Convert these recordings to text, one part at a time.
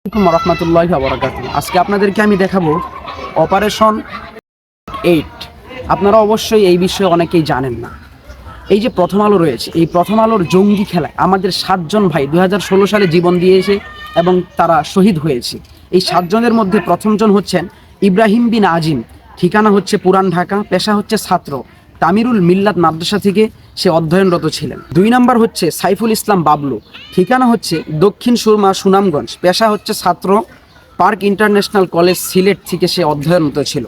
রহমতুল্লাহি ওয়া বারাকাতুহু। আজকে আপনাদেরকে আমি দেখাবো অপারেশন 8। আপনারা অবশ্যই এই বিষয়ে অনেকেই জানেন না। এই যে প্রথম আলো রয়েছে, এই প্রথম আলোর জঙ্গি খেলায় আমাদের 7 জন ভাই 2016 সালে জীবন দিয়েছে এবং তারা শহীদ হয়েছে। এই 7 জনের মধ্যে প্রথমজন হচ্ছেন ইব্রাহিম বিন আজিম, ঠিকানা হচ্ছে পুরান ঢাকা, পেশা হচ্ছে ছাত্র, তামিরুল মিল্লাত মাদ্রাসা থেকে সে অধ্যয়নরত ছিলেন। 2 নম্বর হচ্ছে সাইফুল ইসলাম বাবলু, ঠিকানা হচ্ছে দক্ষিণ সুরমা সুনামগঞ্জ, পেশা হচ্ছে ছাত্র, পার্ক ইন্টারন্যাশনাল কলেজ সিলেট থেকে সে অধ্যয়নরত ছিল।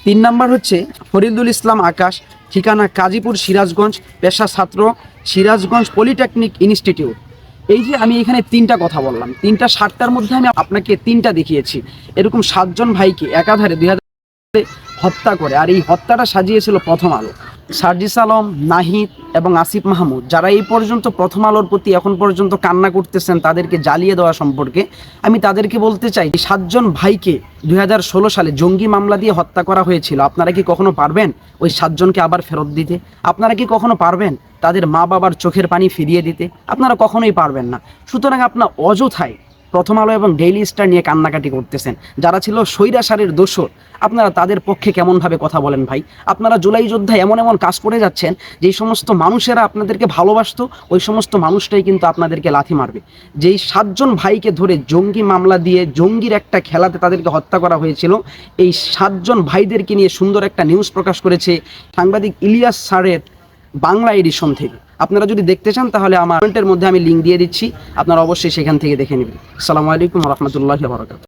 3 নম্বর হচ্ছে ফরিদুল ইসলাম আকাশ, ঠিকানা কাজীপুর সিরাজগঞ্জ, পেশা ছাত্র, সিরাজগঞ্জ পলিটেকনিক ইনস্টিটিউট। এই যে আমি এখানে 3টা কথা বললাম, 3টা 7টার মধ্যে আমি আপনাকে 3টা দেখিয়েছি। এরকম 7 জন ভাইকে একাধারে 2000 হত্যা করে, আর এই হত্যাটা সাজিয়েছিল প্রথম আলো। সার্জিস আলম, নাহিদ এবং আসিফ মাহমুদ, যারা এই পর্যন্ত প্রথম আলোর প্রতি এখন পর্যন্ত কান্না করতেছেন তাদেরকে জ্বালিয়ে দেওয়া সম্পর্কে, আমি তাদেরকে বলতে চাই, 7 জন ভাইকে 2016 সালে জঙ্গি মামলা দিয়ে হত্যা করা হয়েছিল। আপনারা কি কখনো পারবেন ওই 7 জনকে আবার ফেরত দিতে? আপনারা কি কখনো পারবেন তাদের মা বাবার চোখের পানি ফিরিয়ে দিতে? আপনারা কখনোই পারবেন না। সুতরাং আপনার অযথায় প্রথম আলো এবং ডেইলি স্টার নিয়ে কান্নাকাটি করতেছেন। যারা ছিল স্বৈরাচারের দোসর, আপনারা তাদের পক্ষে কেমনভাবে কথা বলেন ভাই? আপনারা জুলাই যোদ্ধায় এমন এমন কাজ করে যাচ্ছেন, যেই সমস্ত মানুষেরা আপনাদেরকে ভালোবাসতো ওই সমস্ত মানুষটাই কিন্তু আপনাদেরকে লাথি মারবে। যেই 7 জন ভাইকে ধরে জঙ্গি মামলা দিয়ে জঙ্গির একটা খেলাতে তাদেরকে হত্যা করা হয়েছিল, এই 7 জন ভাইদেরকে নিয়ে সুন্দর একটা নিউজ প্রকাশ করেছে সাংবাদিক ইলিয়াস স্যারের বাংলা এডিশন থেকে। আপনারা যদি দেখতে চান তাহলে আমার কমেন্টের মধ্যে আমি লিঙ্ক দিয়ে দিচ্ছি, আপনারা অবশ্যই সেখান থেকে দেখে নেবেন। আসসালামু আলাইকুম ওয়া রাহমাতুল্লাহি ওয়া বারাকাতুহু।